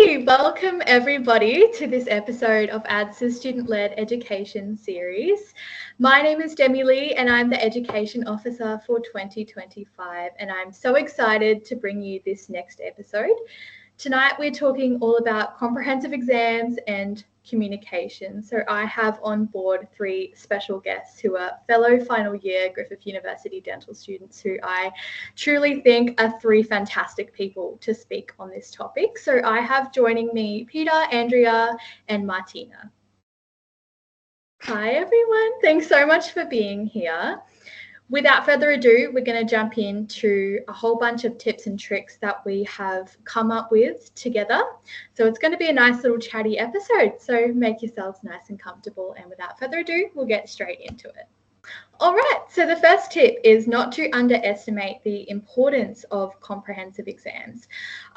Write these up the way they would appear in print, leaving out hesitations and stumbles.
Hey, welcome everybody to this episode of ADSA's Student-Led Education Series. My name is Demi-Lee and I'm the Education Officer for 2025, and I'm so excited to bring you this next episode. Tonight we're talking all about comprehensive exams and communication. So I have on board three special guests who are fellow final year Griffith University dental students who I truly think are three fantastic people to speak on this topic. So I have joining me Peter, Andrea, and Martina. Hi everyone, thanks so much for being here. Without further ado, we're going to jump into a whole bunch of tips and tricks that we have come up with together. So it's going to be a nice little chatty episode. So make yourselves nice and comfortable. And without further ado, we'll get straight into it. All right, so the first tip is not to underestimate the importance of comprehensive exams.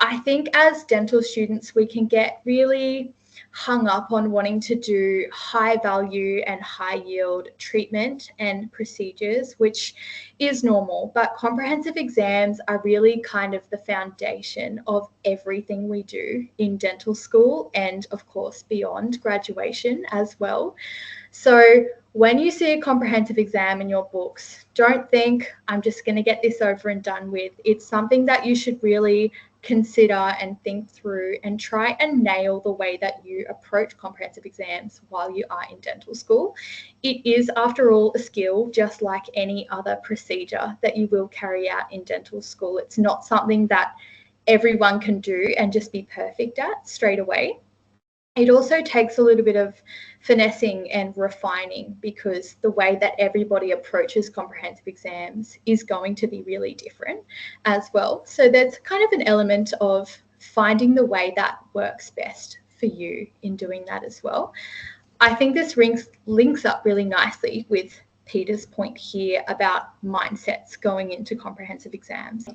I think as dental students, we can get really hung up on wanting to do high value and high yield treatment and procedures, which is normal, but comprehensive exams are really kind of the foundation of everything we do in dental school and of course beyond graduation as well. So when you see a comprehensive exam in your books, don't think I'm just going to get this over and done with. It's something that you should really consider and think through and try and nail the way that you approach comprehensive exams while you are in dental school. It is, after all, a skill just like any other procedure that you will carry out in dental school. It's not something that everyone can do and just be perfect at straight away. It also takes a little bit of finessing and refining because the way that everybody approaches comprehensive exams is going to be really different as well. So there's kind of an element of finding the way that works best for you in doing that as well. I think this links up really nicely with Peter's point here about mindsets going into comprehensive exams.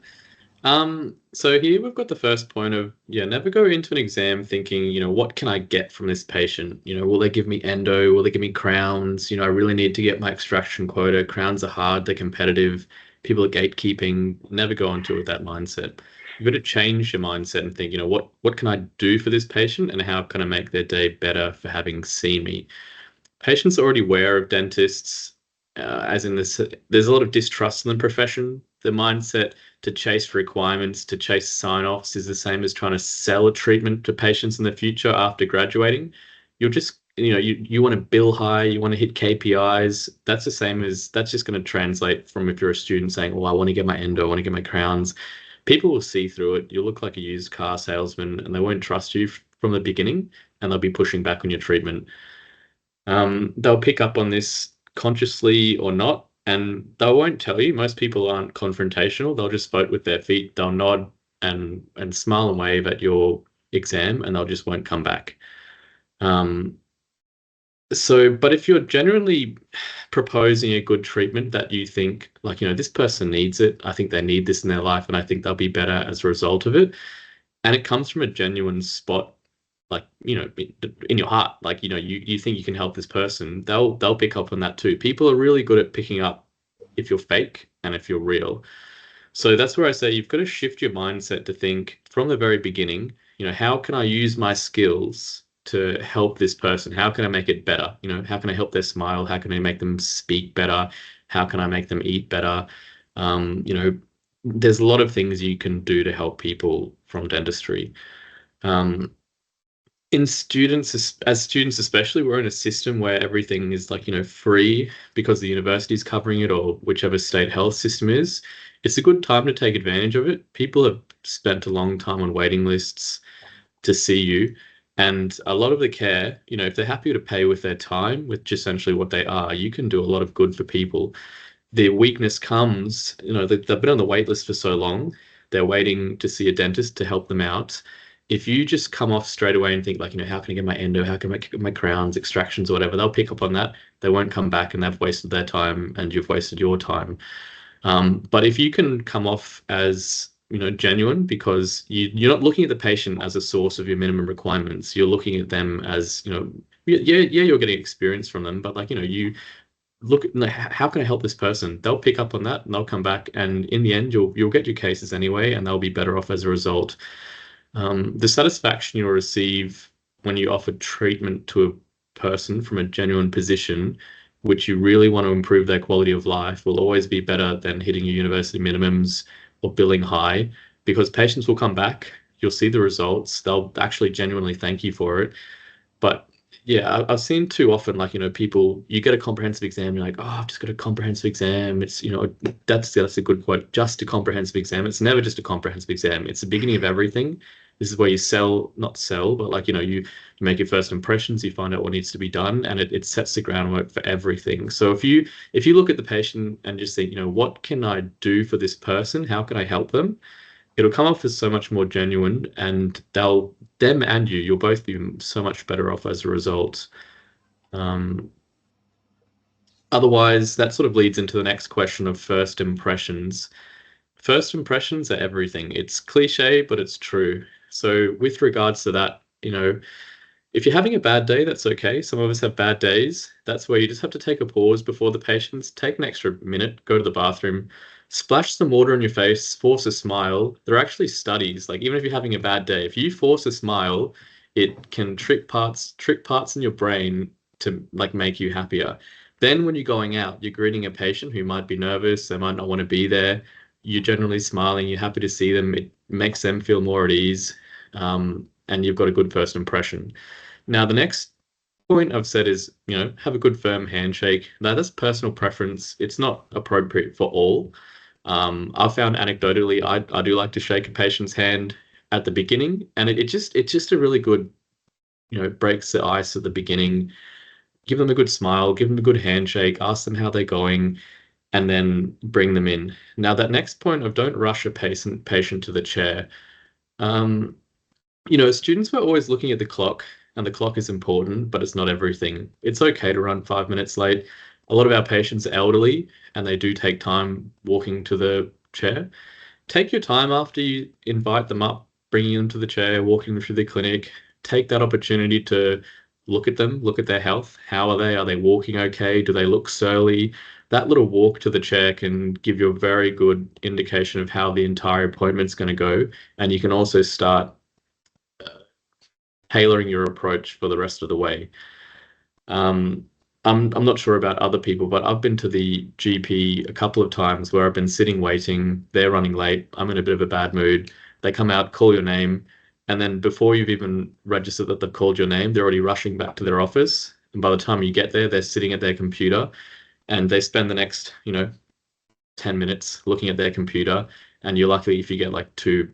So here we've got the first point of, never go into an exam thinking, what can I get from this patient? Will they give me endo? Will they give me crowns? I really need to get my extraction quota. Crowns are hard, they're competitive. People are gatekeeping. Never go into it with that mindset. You've got to change your mindset and think, what can I do for this patient and how can I make their day better for having seen me? Patients are already aware of dentists, as in this, there's a lot of distrust in the profession. The mindset to chase requirements, to chase sign-offs is the same as trying to sell a treatment to patients in the future after graduating. You'll just, you want to bill high, you want to hit KPIs. That's the same as, that's just going to translate from if you're a student saying, I want to get my endo, I want to get my crowns. People will see through it. You'll look like a used car salesman and they won't trust you from the beginning and they'll be pushing back on your treatment. They'll pick up on this consciously or not, and they won't tell you. Most people aren't confrontational. They'll just vote with their feet. They'll nod and smile and wave at your exam, and they'll just won't come back. But if you're genuinely proposing a good treatment that you think, this person needs it, I think they need this in their life, and I think they'll be better as a result of it, and it comes from a genuine spot, in your heart, you think you can help this person, they'll pick up on that too. People are really good at picking up if you're fake and if you're real. So that's where I say you've got to shift your mindset to think from the very beginning, how can I use my skills to help this person? How can I make it better? How can I help their smile? How can I make them speak better? How can I make them eat better? There's a lot of things you can do to help people from dentistry. As students especially, we're in a system where everything is free because the university is covering it or whichever state health system is. It's a good time to take advantage of it. People have spent a long time on waiting lists to see you, and a lot of the care, if they're happy to pay with their time, with just essentially what they are, you can do a lot of good for people. The weakness comes, they've been on the wait list for so long, they're waiting to see a dentist to help them out. If you just come off straight away and think how can I get my endo, how can I get my crowns, extractions, or whatever, they'll pick up on that. They won't come back and they've wasted their time and you've wasted your time. But if you can come off as, genuine, because you're not looking at the patient as a source of your minimum requirements, you're looking at them as, you're getting experience from them, but you look at how can I help this person? They'll pick up on that and they'll come back, and in the end, you'll get your cases anyway, and they'll be better off as a result. The satisfaction you'll receive when you offer treatment to a person from a genuine position, which you really want to improve their quality of life, will always be better than hitting your university minimums or billing high, because patients will come back, you'll see the results, they'll actually genuinely thank you for it. But yeah, I've seen too often, like, people, you get a comprehensive exam, you're like, oh, I've just got a comprehensive exam. It's, that's a good quote, just a comprehensive exam. It's never just a comprehensive exam. It's the beginning of everything. This is where you not sell, but like, you make your first impressions, you find out what needs to be done, and it sets the groundwork for everything. So if you look at the patient and just think, what can I do for this person? How can I help them? It'll come off as so much more genuine, and them and you'll both be so much better off as a result. Otherwise, that sort of leads into the next question of first impressions. First impressions are everything. It's cliche, but it's true. So with regards to that, if you're having a bad day, that's okay. Some of us have bad days. That's where you just have to take a pause before the patients, take an extra minute, go to the bathroom, splash some water on your face, force a smile. There are actually studies, like even if you're having a bad day, if you force a smile, it can trick parts in your brain to like make you happier. Then when you're going out, you're greeting a patient who might be nervous, they might not want to be there. You're generally smiling, you're happy to see them. It makes them feel more at ease, and you've got a good first impression. Now, the next point I've said is, have a good firm handshake. Now, that's personal preference. It's not appropriate for all. I've found anecdotally, I do like to shake a patient's hand at the beginning, and it's just a really good, breaks the ice at the beginning. Give them a good smile, give them a good handshake, ask them how they're going, and then bring them in. Now, that next point of don't rush a patient to the chair. Students were always looking at the clock, and the clock is important, but it's not everything. It's okay to run 5 minutes late. A lot of our patients are elderly, and they do take time walking to the chair. Take your time after you invite them up, bringing them to the chair, walking them through the clinic. Take that opportunity to look at them, look at their health. How are they? Are they walking okay? Do they look surly? That little walk to the chair can give you a very good indication of how the entire appointment's going to go. And you can also start tailoring your approach for the rest of the way. I'm not sure about other people, but I've been to the GP a couple of times where I've been sitting waiting, they're running late, I'm in a bit of a bad mood. They come out, call your name, and then before you've even registered that they've called your name, they're already rushing back to their office. And by the time you get there, they're sitting at their computer, and they spend the next, 10 minutes looking at their computer, and you're lucky if you get like two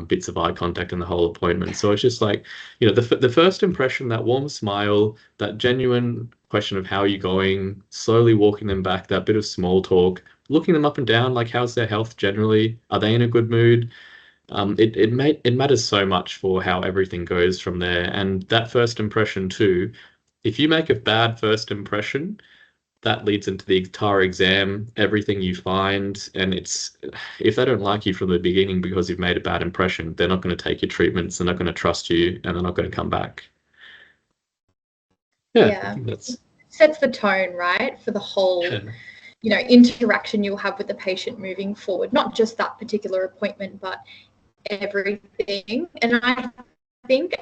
bits of eye contact in the whole appointment. So it's just like, the first impression, that warm smile, that genuine question of how are you going, slowly walking them back, that bit of small talk, looking them up and down, like how's their health generally? Are they in a good mood? It matters so much for how everything goes from there. And that first impression too, if you make a bad first impression, that leads into the entire exam, everything you find, and if they don't like you from the beginning because you've made a bad impression, they're not going to take your treatments, they're not going to trust you, and they're not going to come back. Yeah, I think that's sets the tone, right, for the whole interaction you'll have with the patient moving forward, not just that particular appointment, but everything. And I think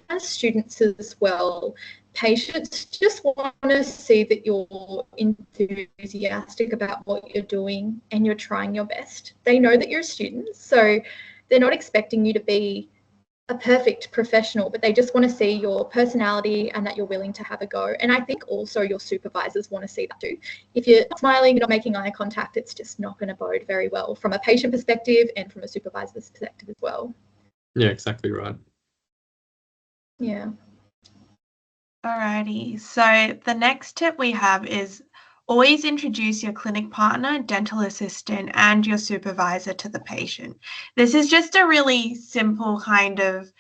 as students as well, patients just want to see that you're enthusiastic about what you're doing and you're trying your best. They know that you're a student, so they're not expecting you to be a perfect professional, but they just want to see your personality and that you're willing to have a go. And I think also your supervisors want to see that too. If you're not smiling, you're not making eye contact, it's just not going to bode very well from a patient perspective and from a supervisor's perspective as well. Yeah, exactly right. Yeah. Alrighty, so the next tip we have is always introduce your clinic partner, dental assistant, and your supervisor to the patient. This is just a really simple kind of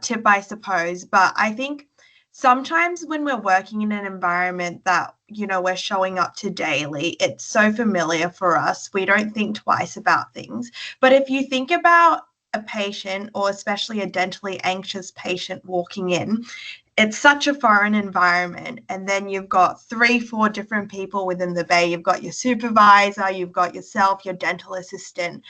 tip, I suppose, but I think sometimes when we're working in an environment that, we're showing up to daily, it's so familiar for us, we don't think twice about things. But if you think about a patient, or especially a dentally anxious patient walking in, it's such a foreign environment. And then you've got 3-4 different people within the bay. You've got your supervisor, you've got yourself, your dental assistant.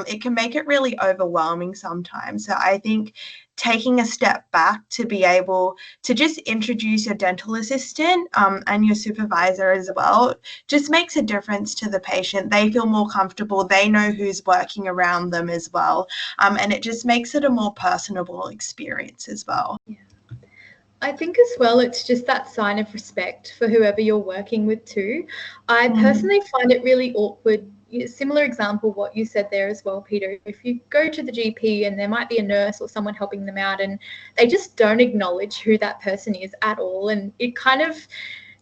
It can make it really overwhelming sometimes. So I think taking a step back to be able to just introduce your dental assistant and your supervisor as well just makes a difference to the patient. They feel more comfortable. They know who's working around them as well. And it just makes it a more personable experience as well. Yeah. I think as well, it's just that sign of respect for whoever you're working with too. I personally find it really awkward. Similar example, what you said there as well, Peter. If you go to the GP and there might be a nurse or someone helping them out and they just don't acknowledge who that person is at all. And it kind of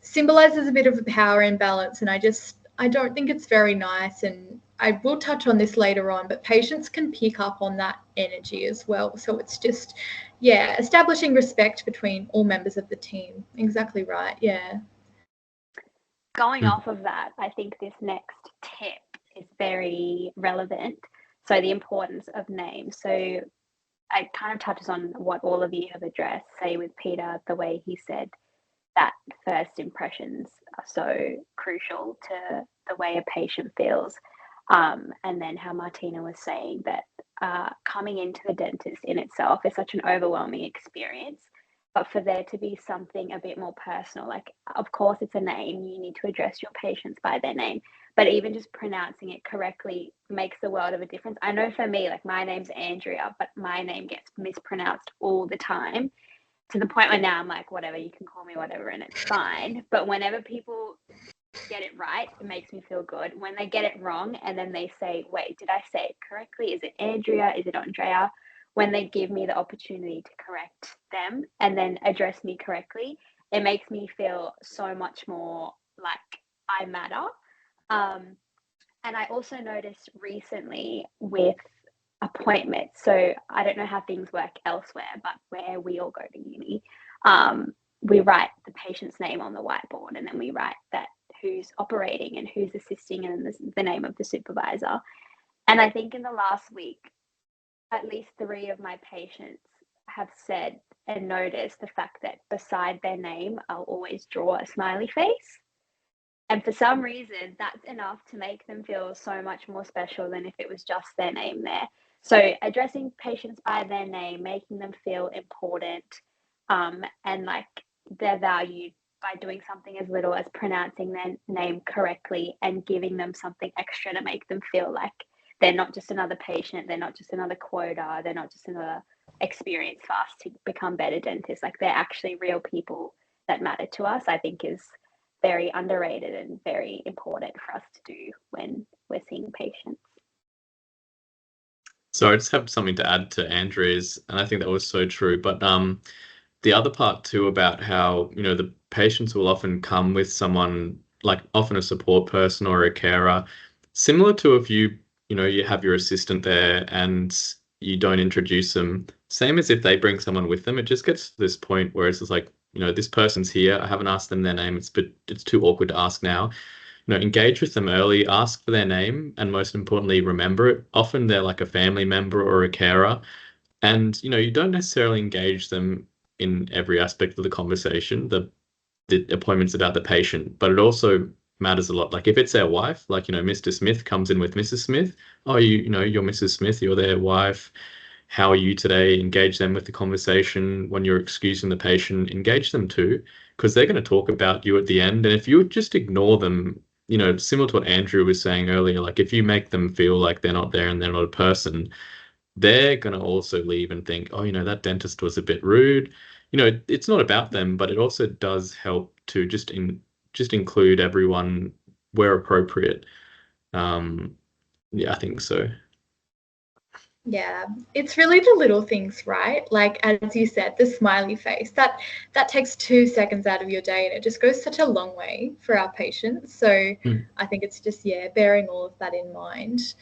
symbolizes a bit of a power imbalance. And I don't think it's very nice. And I will touch on this later on, but patients can pick up on that energy as well. So it's just, yeah, establishing respect between all members of the team. Exactly right. Yeah. Going off of that, I think this next tip is very relevant. So the importance of names. So it kind of touches on what all of you have addressed, say with Peter, the way he said that first impressions are so crucial to the way a patient feels. And then how Martina was saying that coming into the dentist in itself is such an overwhelming experience. But for there to be something a bit more personal, like, of course, it's a name. You need to address your patients by their name. But even just pronouncing it correctly makes the world of a difference. I know for me, like, my name's Andrea, but my name gets mispronounced all the time, to the point where now I'm like, whatever, you can call me whatever, and it's fine. But whenever people get it right, it makes me feel good. When they get it wrong and then they say, wait, did I say it correctly? Is it Andrea? Is it Andrea? When they give me the opportunity to correct them and then address me correctly, it makes me feel so much more like I matter. And I also noticed recently with appointments, so I don't know how things work elsewhere, but where we all go to uni, we write the patient's name on the whiteboard, and then we write that who's operating and who's assisting, and the name of the supervisor. And I think in the last week, at least 3 of my patients have said and noticed the fact that beside their name, I'll always draw a smiley face. And for some reason, that's enough to make them feel so much more special than if it was just their name there. So addressing patients by their name, making them feel important, and like they're valued by doing something as little as pronouncing their name correctly and giving them something extra to make them feel like they're not just another patient, they're not just another quota, they're not just another experience for us to become better dentists. Like, they're actually real people that matter to us, I think is very underrated and very important for us to do when we're seeing patients. So I just have something to add to Andrea's, and I think that was so true. But the other part too about how, the patients will often come with someone, like often a support person or a carer, similar to if you have your assistant there and you don't introduce them, same as if they bring someone with them. It just gets to this point where it's just like, this person's here, I haven't asked them their name, it's too awkward to ask now. Engage with them early, ask for their name, and most importantly, remember it. Often they're like a family member or a carer, and you don't necessarily engage them in every aspect of the conversation. The appointment's about the patient, but it also matters a lot. Like if it's their wife, like Mr. Smith comes in with Mrs. Smith. Oh, you're Mrs. Smith, you're their wife. How are you today? Engage them with the conversation. When you're excusing the patient, engage them too, because they're going to talk about you at the end. And if you just ignore them, similar to what Andrew was saying earlier, like if you make them feel like they're not there and they're not a person, they're going to also leave and think, oh, that dentist was a bit rude. It's not about them, but it also does help to just include everyone where appropriate. Yeah, I think so. Yeah, it's really the little things, right? Like, as you said, the smiley face, that takes 2 seconds out of your day, and it just goes such a long way for our patients. So I think it's just, bearing all of that in mind.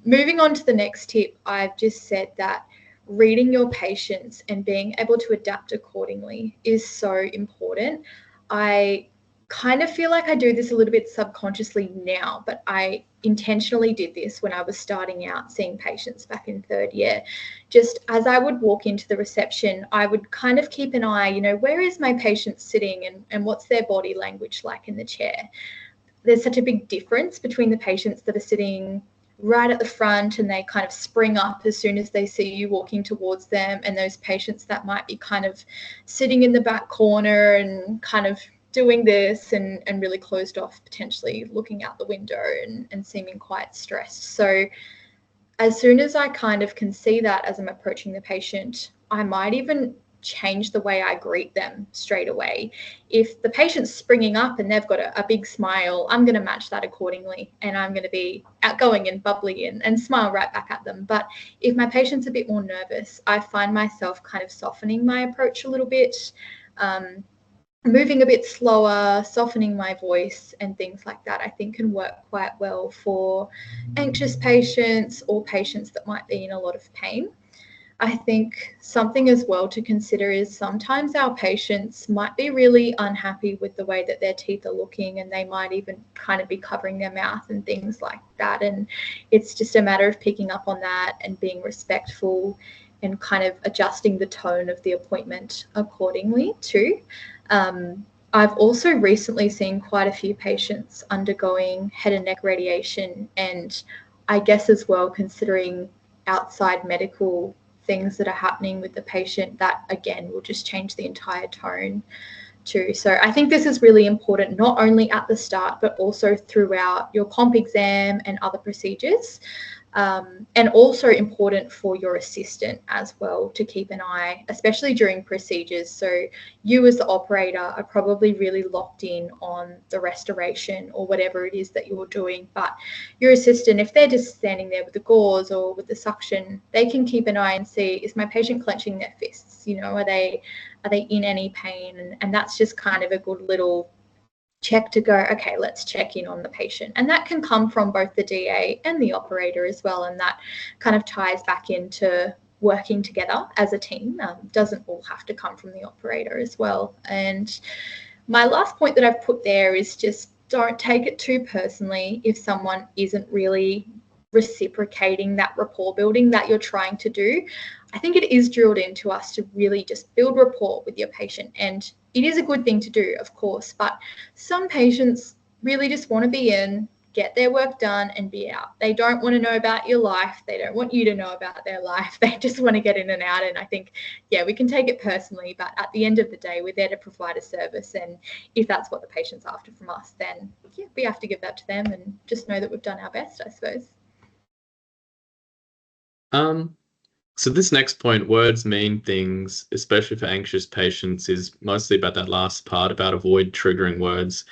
Moving on to the next tip, I've just said that reading your patients and being able to adapt accordingly is so important. I kind of feel like I do this a little bit subconsciously now, but I intentionally did this when I was starting out seeing patients back in 3rd year. Just as I would walk into the reception, I would kind of keep an eye, where is my patient sitting and what's their body language like in the chair? There's such a big difference between the patients that are sitting right at the front and they kind of spring up as soon as they see you walking towards them, and those patients that might be kind of sitting in the back corner and kind of doing this and really closed off, potentially looking out the window and seeming quite stressed. So as soon as I kind of can see that as I'm approaching the patient, I might even change the way I greet them straight away. If the patient's springing up and they've got a big smile, I'm going to match that accordingly, and I'm going to be outgoing and bubbly and smile right back at them. But if my patient's a bit more nervous, I find myself kind of softening my approach a little bit, moving a bit slower, softening my voice and things like that, I think can work quite well for anxious patients or patients that might be in a lot of pain. I think something as well to consider is sometimes our patients might be really unhappy with the way that their teeth are looking, and they might even kind of be covering their mouth and things like that. And it's just a matter of picking up on that and being respectful and kind of adjusting the tone of the appointment accordingly too. I've also recently seen quite a few patients undergoing head and neck radiation, and I guess as well, considering outside medical things that are happening with the patient, that again will just change the entire tone too. So I think this is really important, not only at the start, but also throughout your comp exam and other procedures. And also important for your assistant as well to keep an eye, especially during procedures. So you as the operator are probably really locked in on the restoration or whatever it is that you're doing, but your assistant, if they're just standing there with the gauze or with the suction, they can keep an eye and see, is my patient clenching their fists? Are they in any pain? And that's just kind of a good little check to go, okay, let's check in on the patient. And that can come from both the DA and the operator as well. And that kind of ties back into working together as a team. Doesn't all have to come from the operator as well. And my last point that I've put there is just don't take it too personally if someone isn't really reciprocating that rapport building that you're trying to do. I think it is drilled into us to really just build rapport with your patient, and it is a good thing to do, of course, but some patients really just want to be in, get their work done and be out. They don't want to know about your life. They don't want you to know about their life. They just want to get in and out. And I think, yeah, we can take it personally, but at the end of the day, we're there to provide a service. And if that's what the patient's after from us, then yeah, we have to give that to them and just know that we've done our best, I suppose. So this next point, words mean things, especially for anxious patients, is mostly about that last part about avoid triggering words.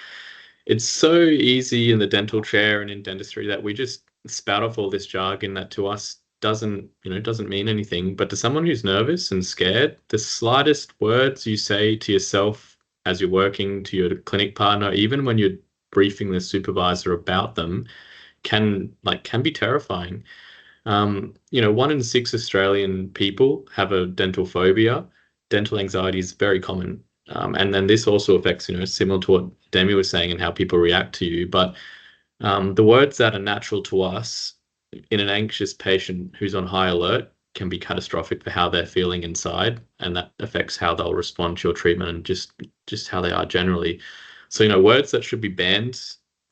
It's so easy in the dental chair and in dentistry that we just spout off all this jargon that to us doesn't mean anything. But to someone who's nervous and scared, the slightest words you say to yourself as you're working, to your clinic partner, even when you're briefing the supervisor about them, can be terrifying. 1 in 6 Australian people have a dental phobia. Dental anxiety is very common. And then this also affects, similar to what Demi was saying and how people react to you. But the words that are natural to us in an anxious patient who's on high alert can be catastrophic for how they're feeling inside. And that affects how they'll respond to your treatment and just how they are generally. So, words that should be banned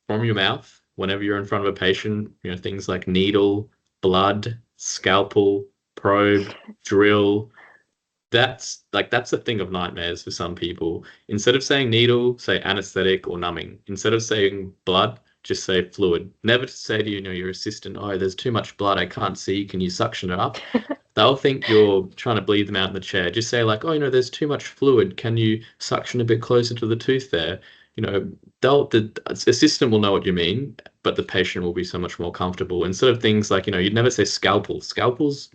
from your mouth whenever you're in front of a patient, things like needle, blood, scalpel, probe, drill. That's a thing of nightmares for some people. Instead of saying needle, say anesthetic or numbing. Instead of saying blood, just say fluid. Never to say to your assistant, oh, there's too much blood, I can't see, can you suction it up? They'll think you're trying to bleed them out in the chair. Just say like, oh, there's too much fluid, can you suction a bit closer to the tooth there? The assistant will know what you mean, but the patient will be so much more comfortable. Instead of things like, you'd never say scalpel. Scalpel's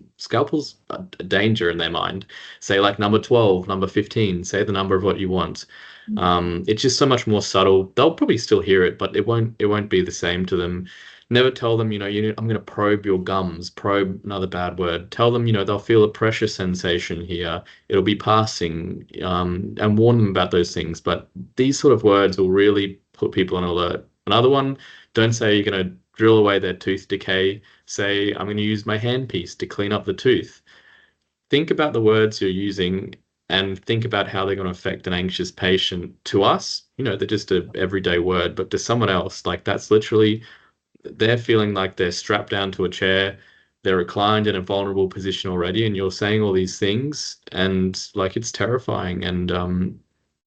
a danger in their mind. Say like number 12, number 15, say the number of what you want. It's just so much more subtle. They'll probably still hear it, but it won't be the same to them. Never tell them, I'm going to probe your gums, probe, another bad word. Tell them, they'll feel a pressure sensation here. It'll be passing, and warn them about those things. But these sort of words will really put people on alert. Another one, don't say you're going to drill away their tooth decay. Say, I'm going to use my handpiece to clean up the tooth. Think about the words you're using and think about how they're going to affect an anxious patient. To us, they're just a everyday word, but to someone else, like that's literally they're feeling like they're strapped down to a chair, they're reclined in a vulnerable position already, and you're saying all these things, and like it's terrifying. And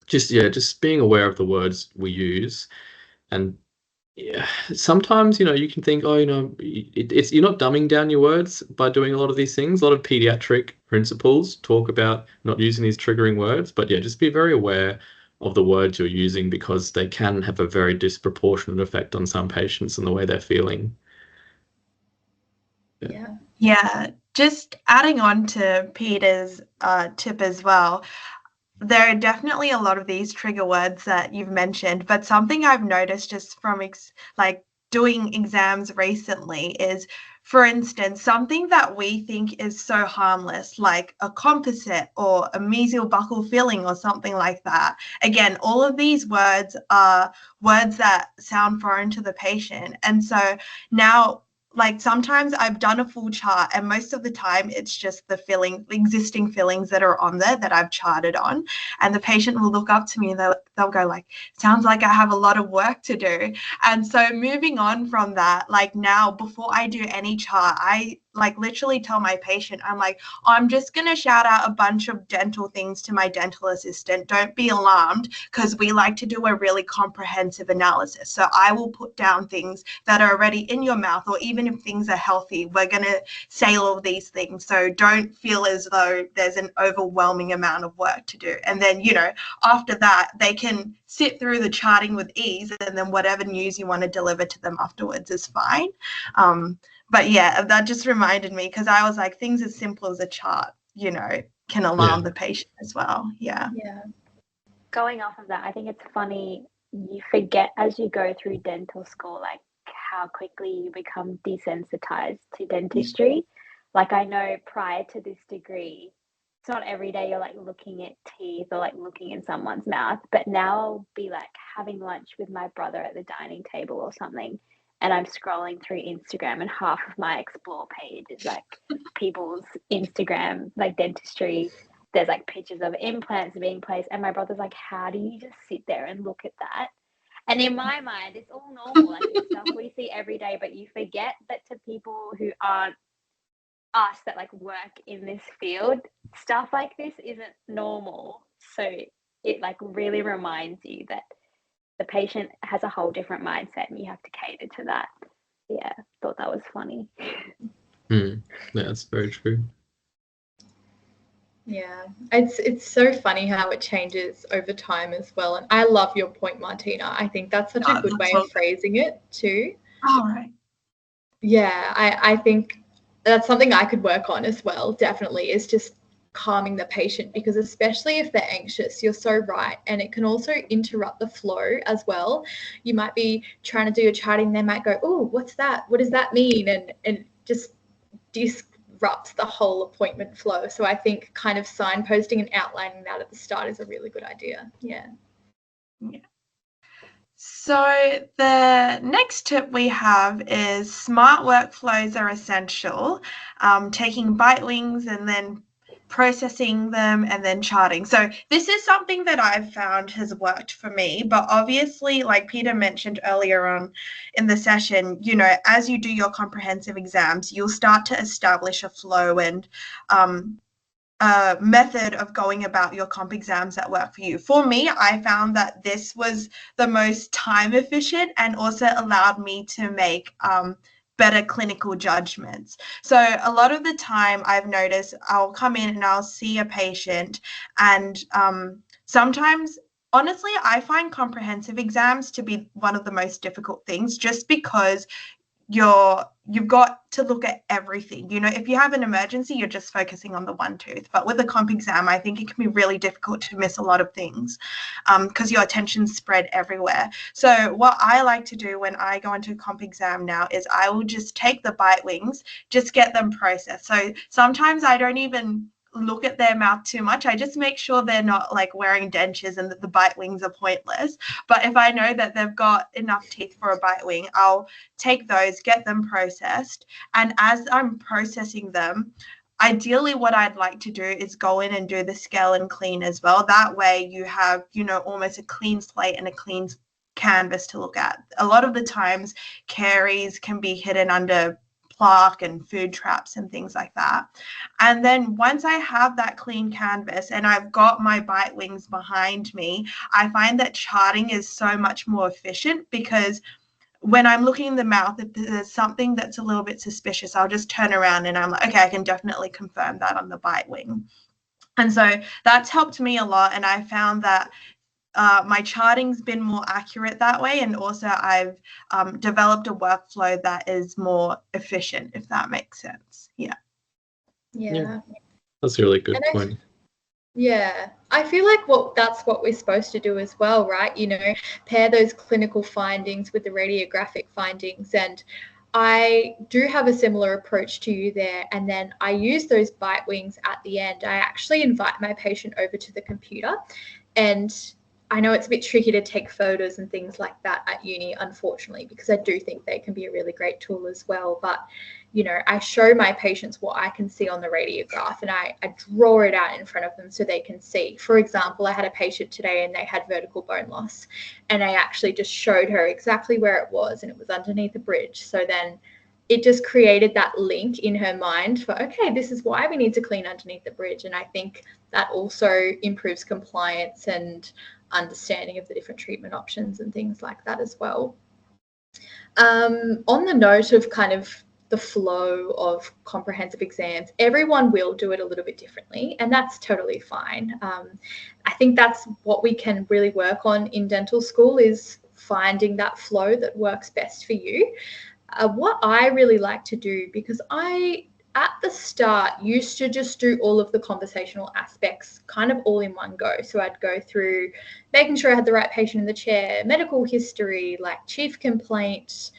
just being aware of the words we use, and yeah, sometimes you can think, oh, it's you're not dumbing down your words by doing a lot of these things. A lot of pediatric principles talk about not using these triggering words, but yeah, just be very aware of the words you're using because they can have a very disproportionate effect on some patients and the way they're feeling. Yeah, just adding on to Peter's tip as well. There are definitely a lot of these trigger words that you've mentioned, but something I've noticed just from doing exams recently is, for instance, something that we think is so harmless, like a composite or a mesial buccal filling or something like that. Again, all of these words are words that sound foreign to the patient. And so now, like sometimes I've done a full chart and most of the time it's just the existing fillings that are on there that I've charted on, and the patient will look up to me and they'll go like, sounds like I have a lot of work to do. And so moving on from that, like now before I do any chart, I like literally tell my patient, I'm like, I'm just going to shout out a bunch of dental things to my dental assistant. Don't be alarmed because we like to do a really comprehensive analysis. So I will put down things that are already in your mouth, or even if things are healthy, we're going to say all of these things. So don't feel as though there's an overwhelming amount of work to do. And then, after that, they can sit through the charting with ease, and then whatever news you want to deliver to them afterwards is fine. But yeah, that just reminded me because I was like, things as simple as a chart, can alarm the patient as well. Yeah. Going off of that, I think it's funny, you forget as you go through dental school, like how quickly you become desensitized to dentistry. Like I know prior to this degree, it's not every day you're like looking at teeth or like looking in someone's mouth, but now I'll be like having lunch with my brother at the dining table or something, and I'm scrolling through Instagram and half of my explore page is like people's Instagram, like dentistry. There's like pictures of implants being placed, and my brother's like, how do you just sit there and look at that? And in my mind, it's all normal, like it's stuff we see every day, but you forget that to people who aren't us that like work in this field, stuff like this isn't normal. So it like really reminds you that the patient has a whole different mindset and you have to cater to that. Yeah, thought that was funny. Yeah, that's very true. Yeah, it's so funny how it changes over time as well. And I love your point, Martina. I think that's such a good way of phrasing it too. All right. Yeah, I think that's something I could work on as well, definitely, is just calming the patient, because especially if they're anxious, you're so right. And it can also interrupt the flow as well. You might be trying to do your charting, they might go, oh, what's that? What does that mean? And just disrupts the whole appointment flow. So I think kind of signposting and outlining that at the start is a really good idea. Yeah. So the next tip we have is smart workflows are essential, taking bite wings and then processing them and then charting. So this is something that I've found has worked for me, but obviously, like Peter mentioned earlier on in the session, as you do your comprehensive exams, you'll start to establish a flow and a method of going about your comp exams that work for you. For me, I found that this was the most time efficient and also allowed me to make better clinical judgments. So a lot of the time I've noticed I'll come in and I'll see a patient, and sometimes, honestly, I find comprehensive exams to be one of the most difficult things, just because you've got to look at everything. You know, if you have an emergency, you're just focusing on the one tooth. But with a comp exam, I think it can be really difficult to miss a lot of things because your attention's spread everywhere. So what I like to do when I go into a comp exam now is I will just take the bite wings, just get them processed. So sometimes I don't even look at their mouth too much. I just make sure they're not like wearing dentures and that the bite wings are pointless. But if I know that they've got enough teeth for a bite wing, I'll take those, get them processed. And as I'm processing them, ideally what I'd like to do is go in and do the scale and clean as well. That way you have, you know, almost a clean slate and a clean canvas to look at. A lot of the times caries can be hidden under plaque and food traps and things like that. And then once I have that clean canvas and I've got my bite wings behind me, I find that charting is so much more efficient because when I'm looking in the mouth, if there's something that's a little bit suspicious, I'll just turn around and I'm like, okay, I can definitely confirm that on the bite wing. And so that's helped me a lot. And I found that my charting's been more accurate that way. And also I've developed a workflow that is more efficient, if that makes sense. Yeah. Yeah. That's a really good point. Yeah, I feel like that's what we're supposed to do as well, right? You know, pair those clinical findings with the radiographic findings. And I do have a similar approach to you there. And then I use those bite wings at the end. I actually invite my patient over to the computer, and I know it's a bit tricky to take photos and things like that at uni, unfortunately, because I do think they can be a really great tool as well. But, you know, I show my patients what I can see on the radiograph, and I draw it out in front of them so they can see. For example, I had a patient today and they had vertical bone loss, and I actually just showed her exactly where it was, and it was underneath the bridge. So then it just created that link in her mind for, okay, this is why we need to clean underneath the bridge. And I think that also improves compliance and understanding of the different treatment options and things like that as well. On the note of kind of the flow of comprehensive exams, everyone will do it a little bit differently, and that's totally fine. I think that's what we can really work on in dental school, is finding that flow that works best for you. What I really like to do, because I at the start used to just do all of the conversational aspects kind of all in one go. So I'd go through making sure I had the right patient in the chair, medical history, like chief complaint,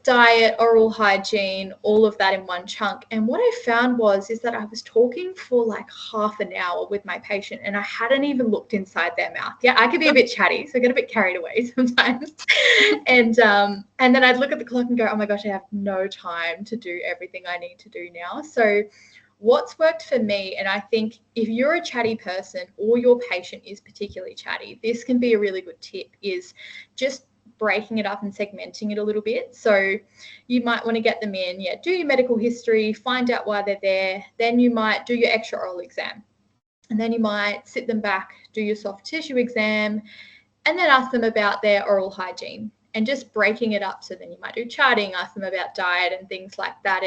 diet, oral hygiene, all of that in one chunk. And what I found is that I was talking for like half an hour with my patient and I hadn't even looked inside their mouth. Yeah, I could be a bit chatty, so I get a bit carried away sometimes. And then I'd look at the clock and go, oh my gosh, I have no time to do everything I need to do now. So what's worked for me, and I think if you're a chatty person or your patient is particularly chatty, this can be a really good tip, is just breaking it up and segmenting it a little bit. So you might want to get them in, do your medical history, find out why they're there. Then you might do your extra oral exam. And then you might sit them back, do your soft tissue exam, and then ask them about their oral hygiene, and just breaking it up. So then you might do charting, ask them about diet and things like that.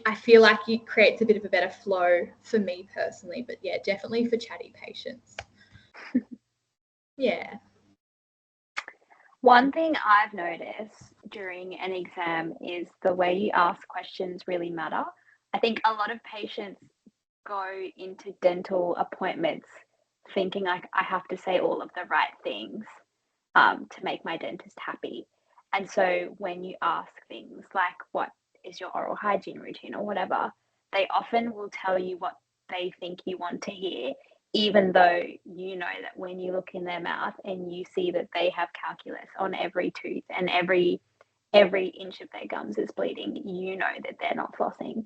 I feel like it creates a bit of a better flow for me personally, but yeah, definitely for chatty patients. Yeah. One thing I've noticed during an exam is the way you ask questions really matter. I think a lot of patients go into dental appointments thinking like I have to say all of the right things to make my dentist happy. And so when you ask things like, what is your oral hygiene routine or whatever, they often will tell you what they think you want to hear, even though you know that when you look in their mouth and you see that they have calculus on every tooth and every inch of their gums is bleeding, you know that they're not flossing.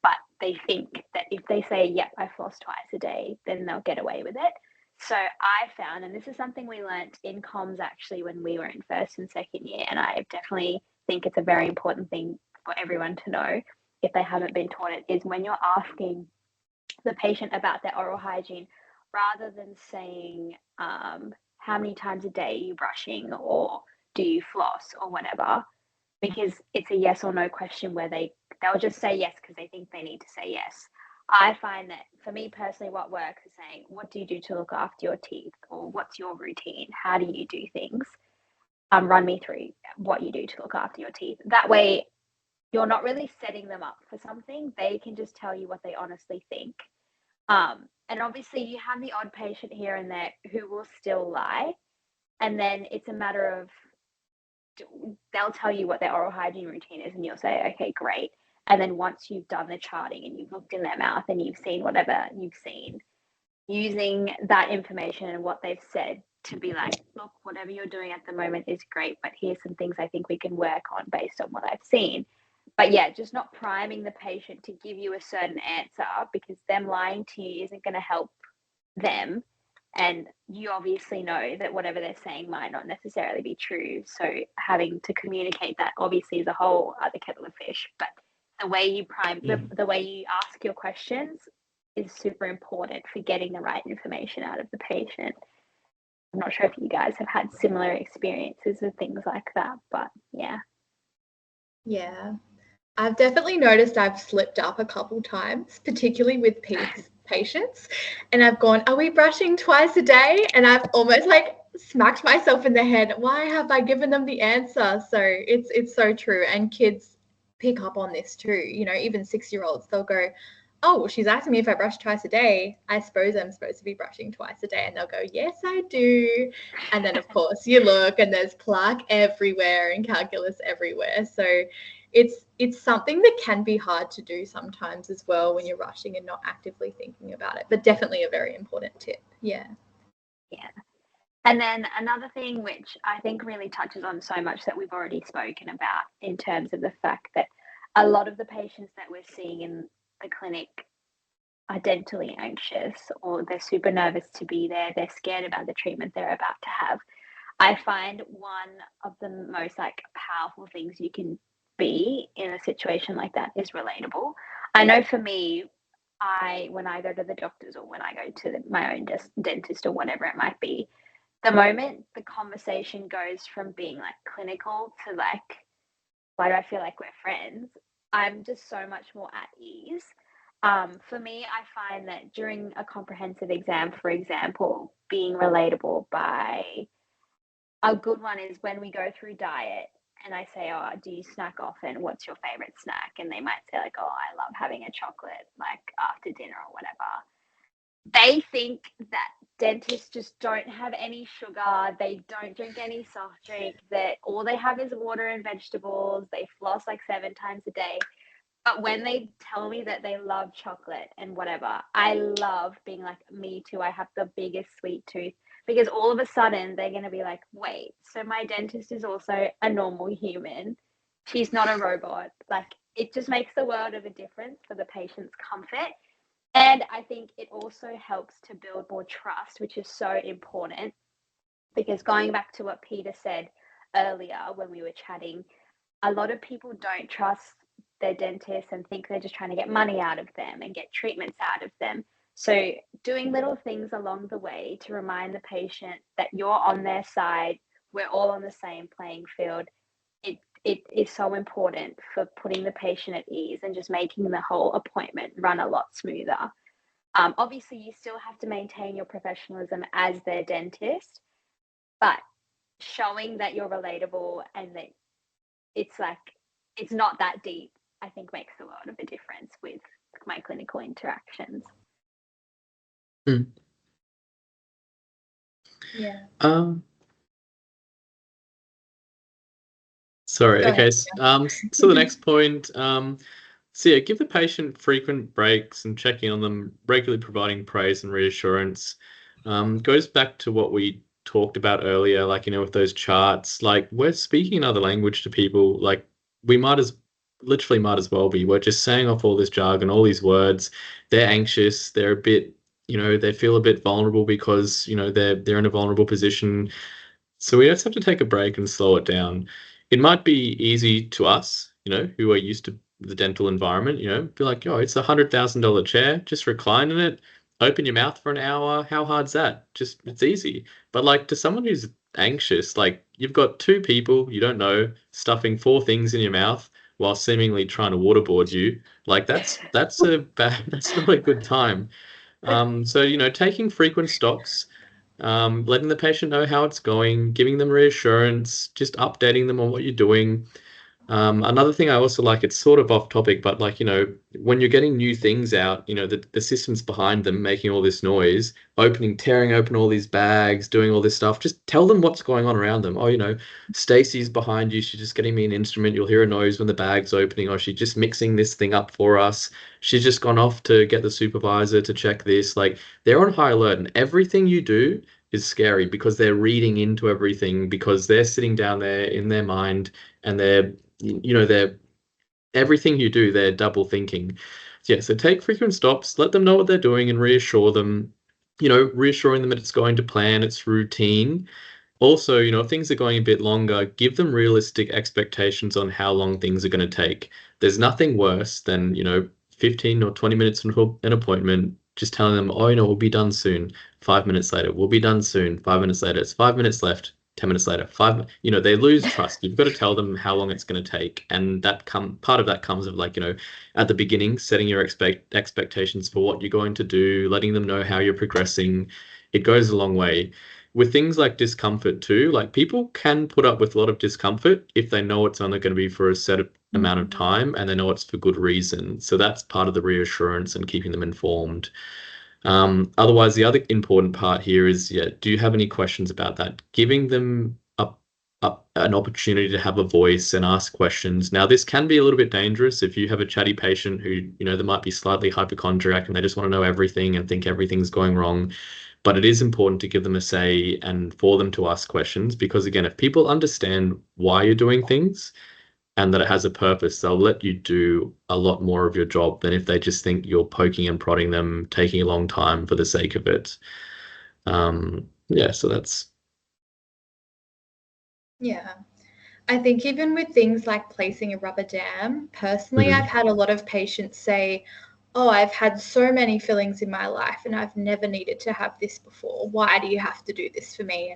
But they think that if they say, yep, I floss twice a day, then they'll get away with it. So I found, and this is something we learnt in comms actually when we were in first and second year, and I definitely think it's a very important thing for everyone to know if they haven't been taught it, is when you're asking the patient about their oral hygiene, rather than saying how many times a day are you brushing or do you floss or whatever, because it's a yes or no question where they'll just say yes because they think they need to say yes. I find that for me personally, what works is saying, what do you do to look after your teeth, or what's your routine? How do you do things? run me through what you do to look after your teeth. That way, you're not really setting them up for something. They can just tell you what they honestly think. And obviously, you have the odd patient here and there who will still lie. And then it's a matter of, they'll tell you what their oral hygiene routine is, and you'll say, okay, great. And then once you've done the charting and you've looked in their mouth and you've seen whatever you've seen, using that information and what they've said to be like, look, whatever you're doing at the moment is great, but here's some things I think we can work on based on what I've seen. But yeah, just not priming the patient to give you a certain answer, because them lying to you isn't going to help them. And you obviously know that whatever they're saying might not necessarily be true. So having to communicate that obviously is a whole other kettle of fish. But the way you prime, the way you ask your questions is super important for getting the right information out of the patient. I'm not sure if you guys have had similar experiences with things like that, but yeah. Yeah. I've definitely noticed I've slipped up a couple times, particularly with patients, and I've gone, are we brushing twice a day? And I've almost like smacked myself in the head. Why have I given them the answer? So it's so true. And kids pick up on this too. You know, even 6-year-olds, they'll go, oh, well, she's asking me if I brush twice a day. I suppose I'm supposed to be brushing twice a day. And they'll go, yes, I do. And then, of course, you look and there's plaque everywhere and calculus everywhere. So it's something that can be hard to do sometimes as well when you're rushing and not actively thinking about it, but definitely a very important tip. Yeah. And then another thing which I think really touches on so much that we've already spoken about, in terms of the fact that a lot of the patients that we're seeing in the clinic are dentally anxious, or they're super nervous to be there. They're scared about the treatment they're about to have. I find one of the most powerful things you can be in a situation like that is relatable. I know for me, when I go to the doctors, or when I go to my own dentist or whatever it might be, the moment the conversation goes from being clinical to why do I feel like we're friends, I'm just so much more at ease. For me, I find that during a comprehensive exam, for example, being relatable by a good one is when we go through diet and I say, oh, do you snack often? What's your favorite snack? And they might say oh, I love having a chocolate after dinner or whatever. They think that dentists just don't have any sugar. They don't drink any soft drink, that all they have is water and vegetables. They floss 7 times a day. But when they tell me that they love chocolate and whatever, I love being me too. I have the biggest sweet tooth, because all of a sudden they're going to be wait, so my dentist is also a normal human. She's not a robot. It just makes the world of a difference for the patient's comfort. And I think it also helps to build more trust, which is so important, because going back to what Peter said earlier when we were chatting, a lot of people don't trust their dentists and think they're just trying to get money out of them and get treatments out of them. So doing little things along the way to remind the patient that you're on their side, we're all on the same playing field, it is so important for putting the patient at ease and just making the whole appointment run a lot smoother. Obviously, you still have to maintain your professionalism as their dentist, but showing that you're relatable and that it's not that deep, I think makes a lot of a difference with my clinical interactions. Yeah. Sorry. Go Okay. ahead. So the next point, so yeah, give the patient frequent breaks and checking on them, regularly providing praise and reassurance. Goes back to what we talked about earlier, with those charts, we're speaking another language to people. We might as well be. We're just saying off all this jargon, all these words. They're anxious. They're a bit, they feel a bit vulnerable because, they're in a vulnerable position. So we just have to take a break and slow it down. It might be easy to us, who are used to the dental environment, be oh, it's $100,000 chair, just recline in it, open your mouth for an hour. How hard's that? It's easy. But to someone who's anxious, you've got 2 people you don't know stuffing 4 things in your mouth while seemingly trying to waterboard you. That's a bad, that's not a good time. So, taking frequent stops, letting the patient know how it's going, giving them reassurance, just updating them on what you're doing. Another thing I also like, it's sort of off topic, but like, when you're getting new things out, the systems behind them making all this noise, tearing open all these bags, doing all this stuff, just tell them what's going on around them. Oh, Stacey's behind you. She's just getting me an instrument. You'll hear a noise when the bag's opening, or she's just mixing this thing up for us. She's just gone off to get the supervisor to check this. Like, they're on high alert, and everything you do is scary because they're reading into everything, because they're sitting down there in their mind, and they're everything you do, they're double thinking. So take frequent stops, let them know what they're doing, and reassure them, reassuring them that it's going to plan, it's routine. Also, if things are going a bit longer, give them realistic expectations on how long things are going to take. There's nothing worse than, 15 or 20 minutes before an appointment, just telling them, oh, we'll be done soon. 5 minutes later, we'll be done soon. 5 minutes later, it's 5 minutes left. 10 minutes later, they lose trust. You've got to tell them how long it's going to take. And part of that comes of like, at the beginning, setting your expectations for what you're going to do, letting them know how you're progressing. It goes a long way. With things like discomfort too, like people can put up with a lot of discomfort if they know it's only going to be for a set amount of time, and they know it's for good reason. So that's part of the reassurance and keeping them informed. Otherwise, the other important part here is, do you have any questions about that? Giving them an opportunity to have a voice and ask questions. Now, this can be a little bit dangerous if you have a chatty patient who, they might be slightly hypochondriac and they just want to know everything and think everything's going wrong. But it is important to give them a say and for them to ask questions, because again, if people understand why you're doing things and that it has a purpose, they'll let you do a lot more of your job than if they just think you're poking and prodding them, taking a long time for the sake of it. So that's... Yeah. I think even with things like placing a rubber dam, personally, I've had a lot of patients say, oh, I've had so many fillings in my life and I've never needed to have this before. Why do you have to do this for me?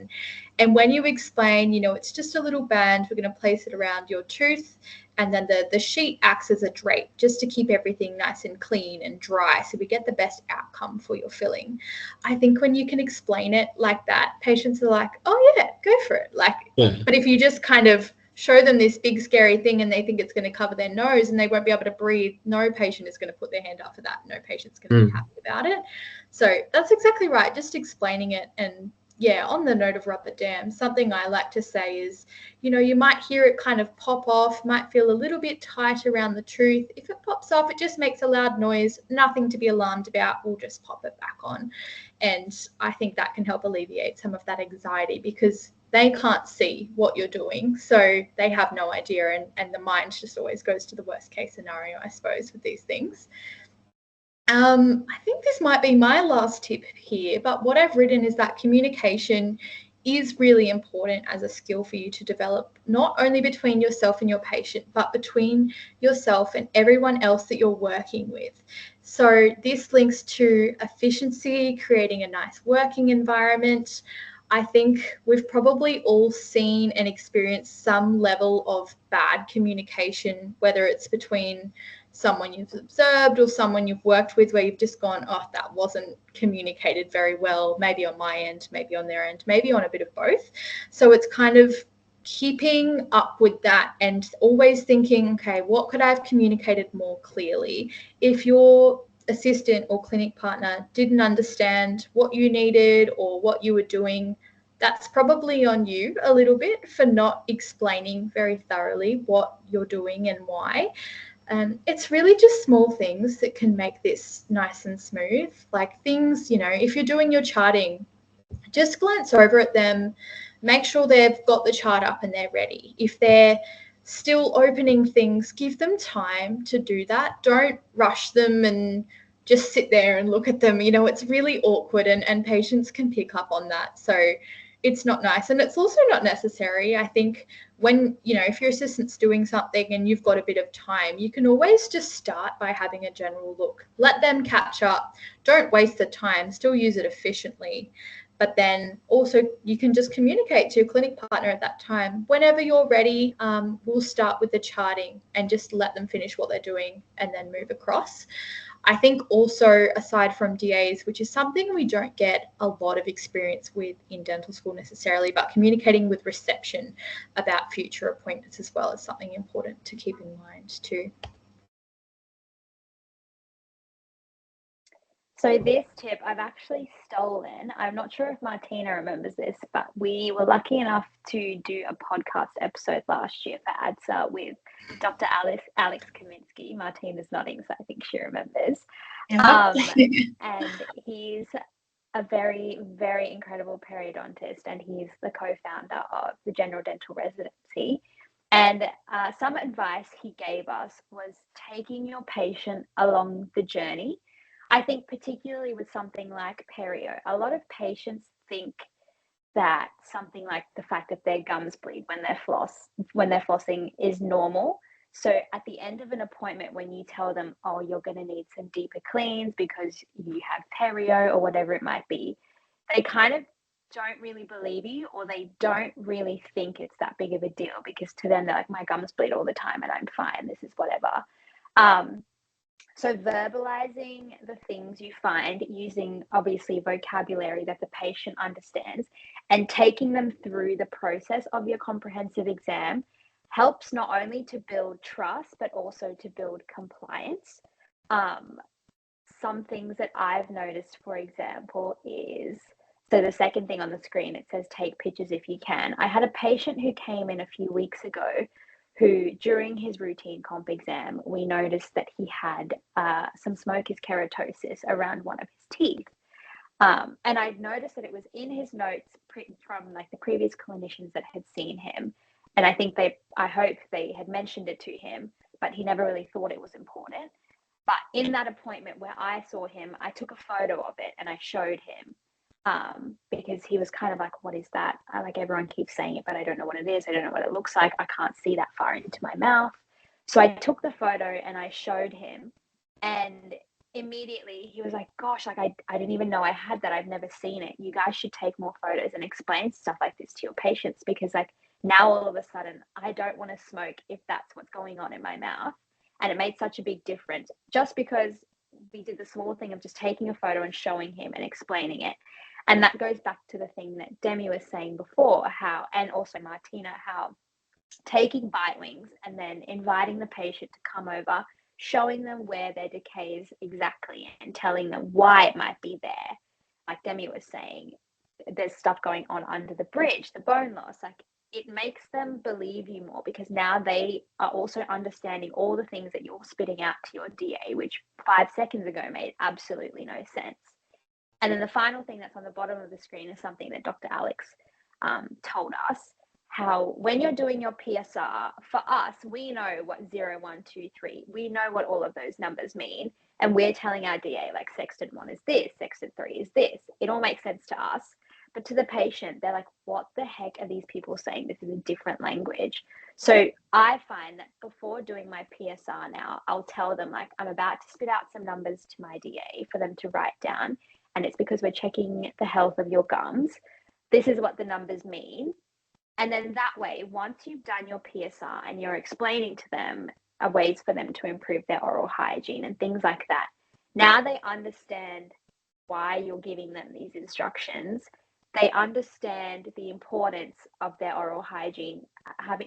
And when you explain, it's just a little band, we're going to place it around your tooth, and then the sheet acts as a drape just to keep everything nice and clean and dry, so we get the best outcome for your filling. I think when you can explain it like that, patients are like, oh yeah, go for it. But if you just kind of show them this big scary thing and they think it's going to cover their nose and they won't be able to breathe, no patient is going to put their hand up for that. No patient's going to be happy about it. So that's exactly right. Just explaining it. And on the note of rubber dam, something I like to say is, you might hear it kind of pop off, might feel a little bit tight around the tooth. If it pops off, it just makes a loud noise, nothing to be alarmed about. We'll just pop it back on. And I think that can help alleviate some of that anxiety, because they can't see what you're doing, so they have no idea, and the mind just always goes to the worst case scenario, I suppose, with these things. I think this might be my last tip here, but what I've written is that communication is really important as a skill for you to develop, not only between yourself and your patient, but between yourself and everyone else that you're working with. So this links to efficiency, creating a nice working environment. I think we've probably all seen and experienced some level of bad communication, whether it's between someone you've observed or someone you've worked with, where you've just gone, oh, that wasn't communicated very well, maybe on my end, maybe on their end, maybe on a bit of both. So it's kind of keeping up with that and always thinking, okay, what could I have communicated more clearly? If your assistant or clinic partner didn't understand what you needed or what you were doing, that's probably on you a little bit for not explaining very thoroughly what you're doing and why. It's really just small things that can make this nice and smooth. Like things, if you're doing your charting, just glance over at them, make sure they've got the chart up and they're ready. If they're still opening things, give them time to do that. Don't rush them and just sit there and look at them. It's really awkward, and patients can pick up on that. So it's not nice, and it's also not necessary. I think when, if your assistant's doing something and you've got a bit of time, you can always just start by having a general look. Let them catch up. Don't waste the time. Still use it efficiently. But then also you can just communicate to your clinic partner at that time. Whenever you're ready, we'll start with the charting and just let them finish what they're doing and then move across. I think also, aside from DAs, which is something we don't get a lot of experience with in dental school necessarily, but communicating with reception about future appointments as well is something important to keep in mind too. So this tip I've actually stolen. I'm not sure if Martina remembers this, but we were lucky enough to do a podcast episode last year for ADSA with Dr. Alex Kaminsky. Martina's nodding, so I think she remembers. Yeah. And he's a very, very incredible periodontist, and he's the co-founder of the General Dental Residency. And some advice he gave us was taking your patient along the journey. I think particularly with something like perio, a lot of patients think that something like the fact that their gums bleed when they're flossing is normal. So at the end of an appointment, when you tell them, oh, you're going to need some deeper cleans because you have perio or whatever it might be, they kind of don't really believe you, or they don't really think it's that big of a deal, because to them, they're like, my gums bleed all the time and I'm fine. This is whatever. So verbalizing the things you find, using obviously vocabulary that the patient understands, and taking them through the process of your comprehensive exam helps not only to build trust, but also to build compliance. Some things that I've noticed, for example, is, so the second thing on the screen, it says take pictures if you can. I had a patient who came in a few weeks ago who, during his routine comp exam, we noticed that he had some smoker's keratosis around one of his teeth. And I'd noticed that it was in his notes from like the previous clinicians that had seen him. And I think I hope they had mentioned it to him, but he never really thought it was important. But in that appointment where I saw him, I took a photo of it and I showed him. Because he was kind of like, what is that? Like, everyone keeps saying it, but I don't know what it is. I don't know what it looks like. I can't see that far into my mouth. So I took the photo and I showed him, and immediately he was like, gosh, like I didn't even know I had that. I've never seen it. You guys should take more photos and explain stuff like this to your patients, because like now all of a sudden I don't want to smoke if that's what's going on in my mouth. And it made such a big difference just because we did the small thing of just taking a photo and showing him and explaining it. And that goes back to the thing that Demi was saying before, how, and also Martina, how taking bite wings and then inviting the patient to come over, showing them where their decay is exactly and telling them why it might be there. Like Demi was saying, there's stuff going on under the bridge, the bone loss. Like, it makes them believe you more, because now they are also understanding all the things that you're spitting out to your DA, which 5 seconds ago made absolutely no sense. And then the final thing that's on the bottom of the screen is something that Dr. Alex told us, how when you're doing your PSR, for us, we know what 0, 1, 2, 3, we know what all of those numbers mean. And we're telling our DA, like, sextant 1 is this, sextant 3 is this. It all makes sense to us. But to the patient, they're like, what the heck are these people saying? This is a different language. So I find that before doing my PSR now, I'll tell them, like, I'm about to spit out some numbers to my DA for them to write down. And it's because we're checking the health of your gums. This is what the numbers mean. And then that way, once you've done your PSR and you're explaining to them ways for them to improve their oral hygiene and things like that, now they understand why you're giving them these instructions. They understand the importance of their oral hygiene,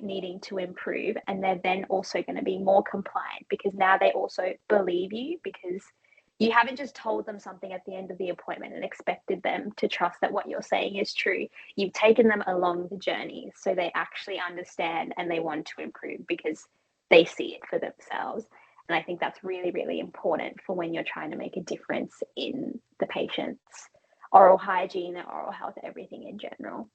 needing to improve, and they're then also going to be more compliant, because now they also believe you, because you haven't just told them something at the end of the appointment and expected them to trust that what you're saying is true. You've taken them along the journey, so they actually understand and they want to improve because they see it for themselves. And I think that's really, really important for when you're trying to make a difference in the patient's oral hygiene, their oral health, everything in general.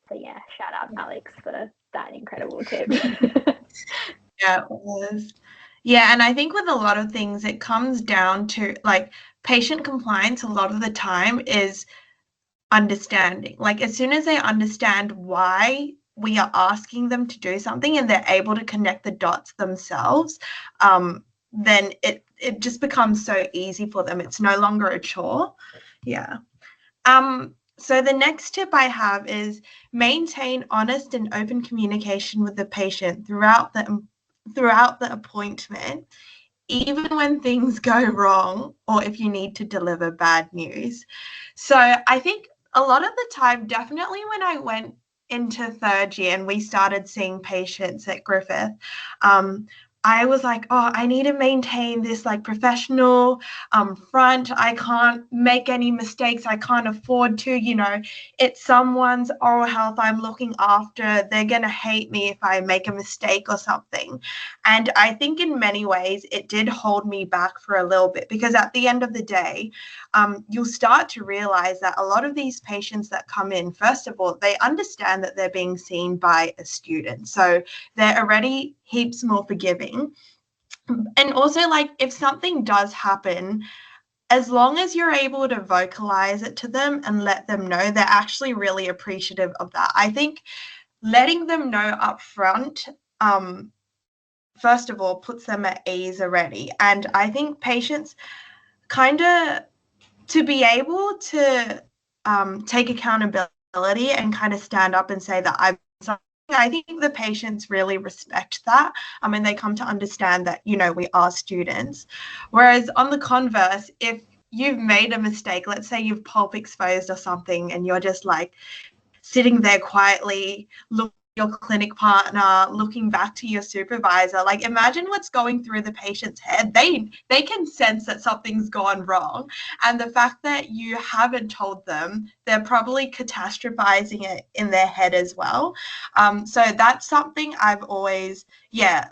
So yeah, shout out Alex for that incredible tip. Yeah, it was. Yeah, and I think with a lot of things, it comes down to, like, patient compliance a lot of the time is understanding. Like, as soon as they understand why we are asking them to do something and they're able to connect the dots themselves, then it just becomes so easy for them. It's no longer a chore. Yeah. So the next tip I have is maintain honest and open communication with the patient throughout the appointment. even when things go wrong or if you need to deliver bad news. So I think a lot of the time, definitely when I went into third year and we started seeing patients at Griffith, I was like, oh, I need to maintain this like professional front. I can't make any mistakes. I can't afford to, it's someone's oral health I'm looking after. They're going to hate me if I make a mistake or something. And I think in many ways it did hold me back for a little bit, because at the end of the day, you'll start to realize that a lot of these patients that come in, first of all, they understand that they're being seen by a student. So they're already heaps more forgiving. And also, like, if something does happen, as long as you're able to vocalize it to them and let them know, they're actually really appreciative of that. I think letting them know up front, first of all, puts them at ease already. And I think patients kind of, to be able to take accountability and kind of stand up and say that I think the patients really respect that. And they come to understand that, we are students. Whereas on the converse, if you've made a mistake, let's say you've pulp exposed or something, and you're just like sitting there quietly, looking at your clinic partner, looking back to your supervisor, like imagine what's going through the patient's head. They can sense that something's gone wrong. And the fact that you haven't told them, they're probably catastrophizing it in their head as well. So that's something I've always,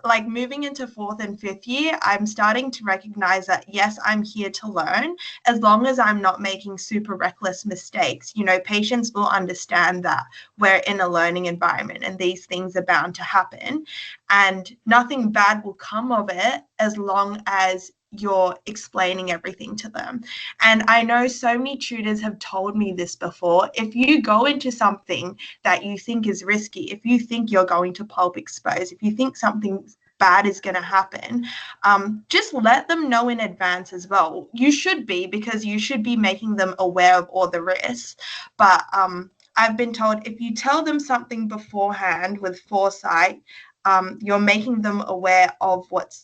like moving into 4th and 5th year, I'm starting to recognize that, yes, I'm here to learn, as long as I'm not making super reckless mistakes. Patients will understand that we're in a learning environment and these things are bound to happen, and nothing bad will come of it as long as you're explaining everything to them. And I know so many tutors have told me this before. If you go into something that you think is risky, if you think you're going to pulp expose, if you think something bad is going to happen, just let them know in advance as well. You should be, because you should be making them aware of all the risks. But I've been told if you tell them something beforehand with foresight, you're making them aware of what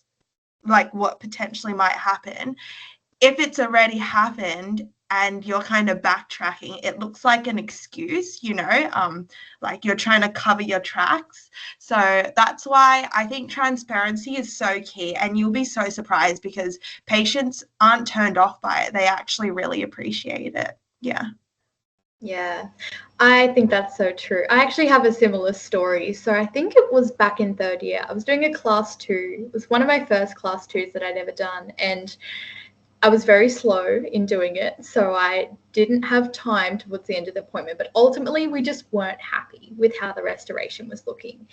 potentially might happen. If it's already happened and you're kind of backtracking, it looks like an excuse, like you're trying to cover your tracks. So that's why I think transparency is so key, and you'll be so surprised because patients aren't turned off by it. They actually really appreciate it. Yeah, I think that's so true. I actually have a similar story. So I think it was back in third year. I was doing a class 2. It was one of my first class 2s that I'd ever done. And I was very slow in doing it. So I didn't have time towards the end of the appointment. But ultimately, we just weren't happy with how the restoration was looking.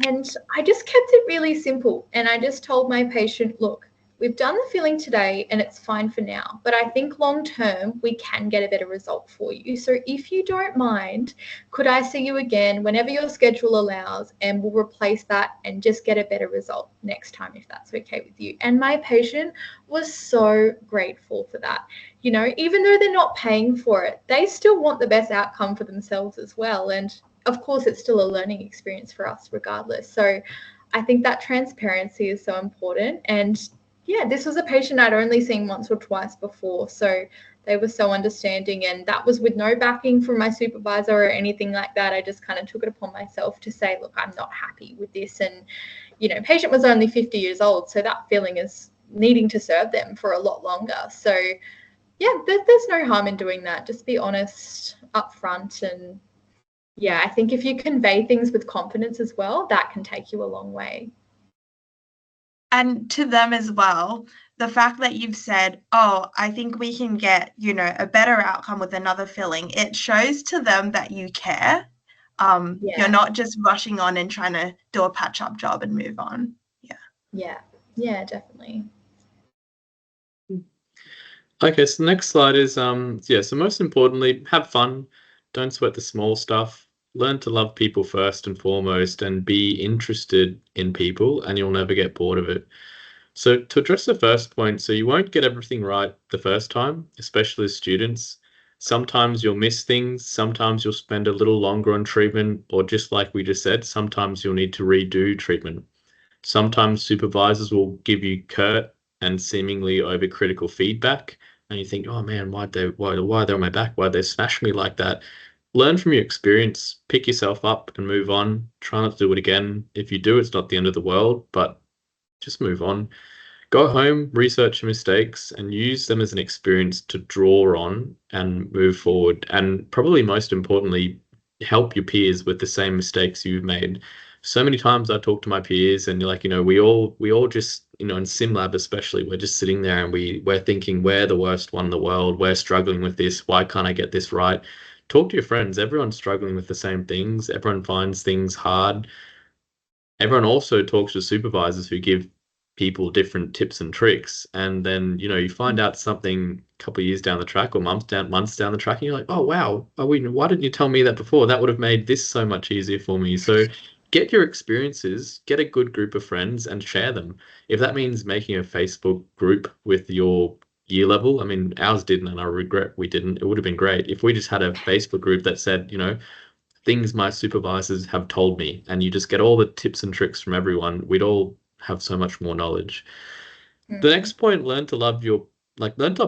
And I just kept it really simple. And I just told my patient, look, we've done the filling today and it's fine for now, but I think long term we can get a better result for you. So if you don't mind, could I see you again whenever your schedule allows, and we'll replace that and just get a better result next time if that's okay with you. And my patient was so grateful for that. Even though they're not paying for it, they still want the best outcome for themselves as well. And of course, it's still a learning experience for us regardless. So I think that transparency is so important. And this was a patient I'd only seen once or twice before. So they were so understanding, and that was with no backing from my supervisor or anything like that. I just kind of took it upon myself to say, look, I'm not happy with this. And, patient was only 50 years old. So that feeling is needing to serve them for a lot longer. So there's no harm in doing that. Just be honest up front. And I think if you convey things with confidence as well, that can take you a long way. And to them as well, the fact that you've said, oh, I think we can get, a better outcome with another filling, it shows to them that you care. You're not just rushing on and trying to do a patch-up job and move on. Yeah, definitely. Okay, so the next slide is, so most importantly, have fun. Don't sweat the small stuff. Learn to love people first and foremost, and be interested in people, and you'll never get bored of it. So to address the first point, so you won't get everything right the first time, especially as students. Sometimes you'll miss things. Sometimes you'll spend a little longer on treatment, or just like we just said, sometimes you'll need to redo treatment. Sometimes supervisors will give you curt and seemingly overcritical feedback, and you think, oh man, why are they on my back? Why'd they smash me like that? Learn from your experience, pick yourself up and move on. Try not to do it again. If you do, it's not the end of the world, but just move on. Go home, research your mistakes, and use them as an experience to draw on and move forward. And probably most importantly, help your peers with the same mistakes you've made. So many times I talk to my peers, and you're like, we all just, in SimLab especially, we're just sitting there and we're thinking we're the worst one in the world. We're struggling with this. Why can't I get this right? Talk to your friends. Everyone's struggling with the same things. Everyone finds things hard. Everyone also talks to supervisors who give people different tips and tricks. And then, you find out something a couple of years down the track or months down the track, and you're like, oh, wow, why didn't you tell me that before? That would have made this so much easier for me. So get your experiences, get a good group of friends and share them. If that means making a Facebook group with your year level, I mean, ours didn't, and I regret we didn't. It would have been great if we just had a Facebook group that said, things my supervisors have told me, and you just get all the tips and tricks from everyone, we'd all have so much more knowledge. The next point, learn to love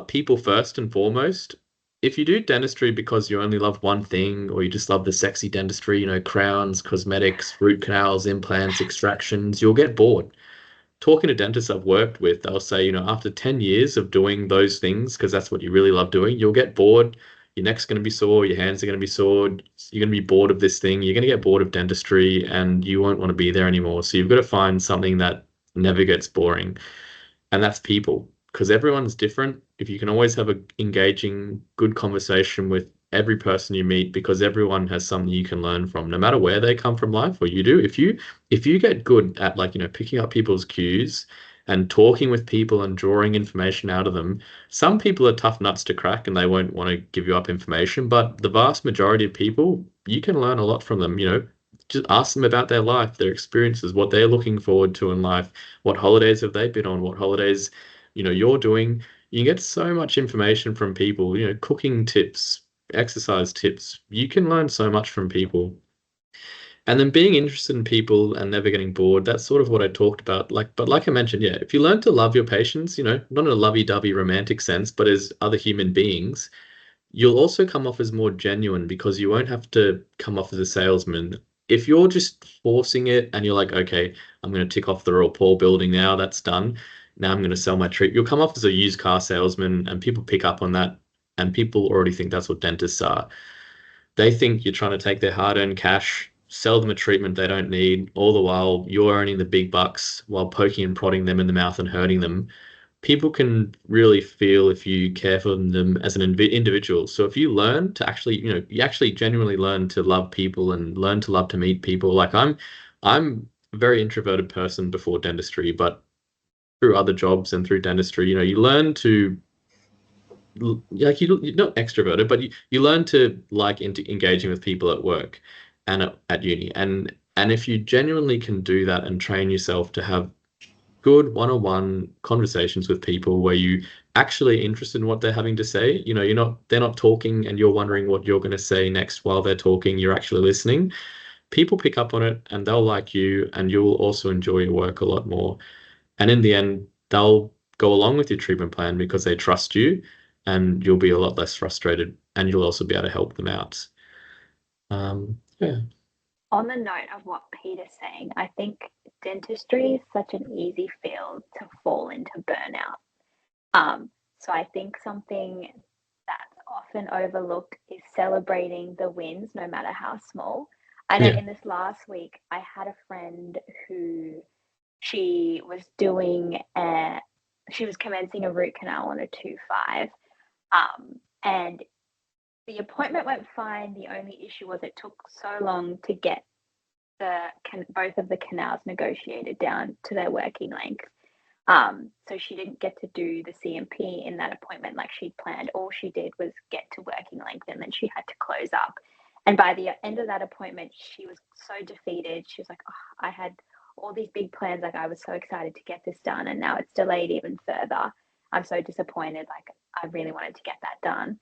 people first and foremost. If you do dentistry because you only love one thing, or you just love the sexy dentistry, crowns, cosmetics, root canals, implants, extractions, you'll get bored. Talking to dentists I've worked with, they'll say, after 10 years of doing those things, because that's what you really love doing, you'll get bored. Your neck's going to be sore, your hands are going to be sore, you're going to be bored of this thing, you're going to get bored of dentistry, and you won't want to be there anymore. So you've got to find something that never gets boring, and that's people, because everyone's different. If you can always have a engaging, good conversation with every person you meet, because everyone has something you can learn from, no matter where they come from life, or you do. If you get good at picking up people's cues and talking with people and drawing information out of them, some people are tough nuts to crack and they won't want to give you up information, but the vast majority of people, you can learn a lot from them. Just ask them about their life, their experiences, what they're looking forward to in life, what holidays have they been on, what holidays, you're doing. You get so much information from people, cooking tips, exercise tips. You can learn so much from people. And then being interested in people and never getting bored, that's sort of what I talked about. But like I mentioned, yeah, if you learn to love your patients, not in a lovey-dovey romantic sense, but as other human beings, you'll also come off as more genuine, because you won't have to come off as a salesman. If you're just forcing it and you're like, okay, I'm going to tick off the rapport building now, that's done. Now I'm going to sell my treat. You'll come off as a used car salesman, and people pick up on that. And people already think that's what dentists are. They think you're trying to take their hard-earned cash, sell them a treatment they don't need, all the while you're earning the big bucks while poking and prodding them in the mouth and hurting them. People can really feel if you care for them as an individual. So if you learn to actually, you actually genuinely learn to love people and learn to love to meet people. Like I'm a very introverted person before dentistry, but through other jobs and through dentistry, you learn to you're not extroverted, but you learn to like into engaging with people at work and at uni. And if you genuinely can do that and train yourself to have good one-on-one conversations with people where you actually interested in what they're having to say, they're not talking and you're wondering what you're going to say next while they're talking, you're actually listening. People pick up on it and they'll like you, and you'll also enjoy your work a lot more. And in the end, they'll go along with your treatment plan because they trust you, and you'll be a lot less frustrated, and you'll also be able to help them out. Yeah. On the note of what Peter's saying, I think dentistry is such an easy field to fall into burnout. So I think something that's often overlooked is celebrating the wins, no matter how small. I know Yeah. in this last week, I had a friend who she was doing she was commencing a root canal on a 2-5, and the appointment went fine. The only issue was it took so long to get both of the canals negotiated down to their working length. So she didn't get to do the CMP in that appointment like she'd planned. All she did was get to working length, and then she had to close up. And by the end of that appointment, she was so defeated. She was like, oh, I had all these big plans. Like, I was so excited to get this done, and now it's delayed even further. I'm so disappointed. Like, I really wanted to get that done.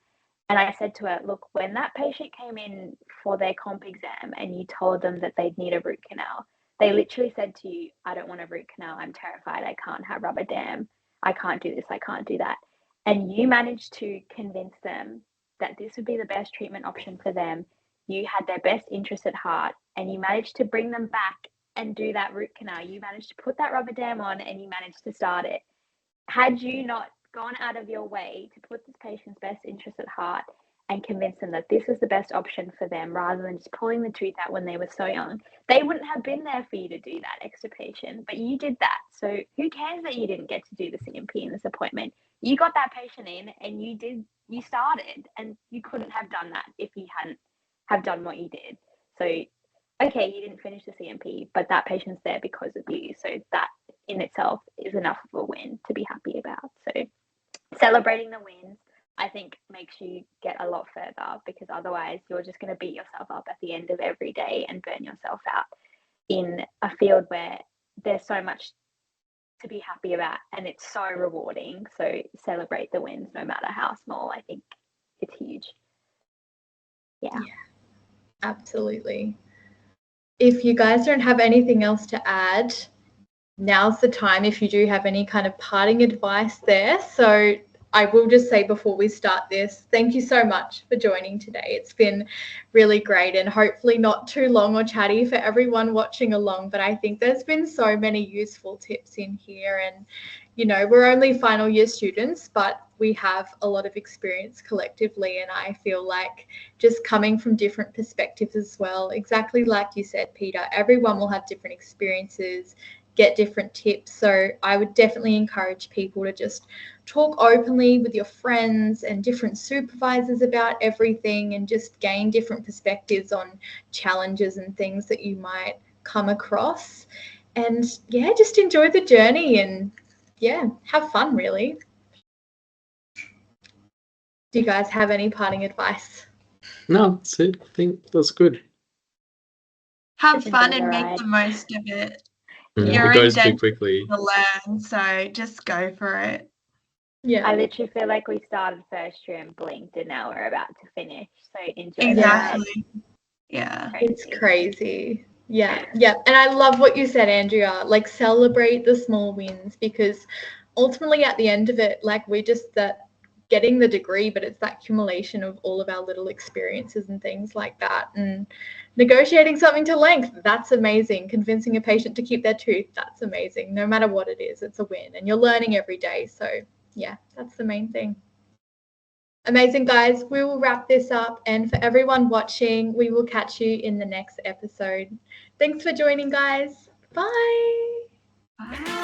And I said to her, look, when that patient came in for their comp exam and you told them that they'd need a root canal, they literally said to you, I don't want a root canal. I'm terrified. I can't have rubber dam. I can't do this, I can't do that. And you managed to convince them that this would be the best treatment option for them. You had their best interest at heart, and you managed to bring them back and do that root canal. You managed to put that rubber dam on, and you managed to start it. Had you not gone out of your way to put this patient's best interest at heart and convince them that this was the best option for them, rather than just pulling the tooth out when they were so young, they wouldn't have been there for you to do that extirpation, but you did that. So who cares that you didn't get to do the C&P in this appointment? You got that patient in, and you started, and you couldn't have done that if you hadn't have done what you did. So, okay, you didn't finish the C&P, but that patient's there because of you. So that in itself is enough of a win to be happy about. So celebrating the wins, I think, makes you get a lot further, because otherwise you're just going to beat yourself up at the end of every day and burn yourself out in a field where there's so much to be happy about, and it's so rewarding. So celebrate the wins, no matter how small. I think it's huge. Yeah, absolutely. If you guys don't have anything else to add, now's the time if you do have any kind of parting advice there. So I will just say before we start this, thank you so much for joining today. It's been really great, and hopefully not too long or chatty for everyone watching along, but I think there's been so many useful tips in here. And, you know, we're only final year students, but we have a lot of experience collectively, and I feel like just coming from different perspectives as well, exactly like you said, Peter, everyone will have different experiences, get different tips. So I would definitely encourage people to just talk openly with your friends and different supervisors about everything, and just gain different perspectives on challenges and things that you might come across. And yeah, just enjoy the journey and have fun, really. Do you guys have any parting advice? No, that's it. I think that's good. Have Just fun enjoy and the make ride. the most of it. Yeah. It goes too quickly. To learn, so just go for it. Yeah, I literally feel like we started first year and blinked, and now we're about to finish. So enjoy Exactly. that. Yeah. it's crazy. Yeah. And I love what you said, Andrea, like celebrate the small wins, because ultimately at the end of it, like we're just that getting the degree, but it's that accumulation of all of our little experiences and things like that. And negotiating something to length, that's amazing. Convincing a patient to keep their tooth, that's amazing. No matter what it is, it's a win, and you're learning every day. So yeah, that's the main thing. Amazing, guys. We will wrap this up, and for everyone watching, we will catch you in the next episode. Thanks for joining, guys. Bye. Bye.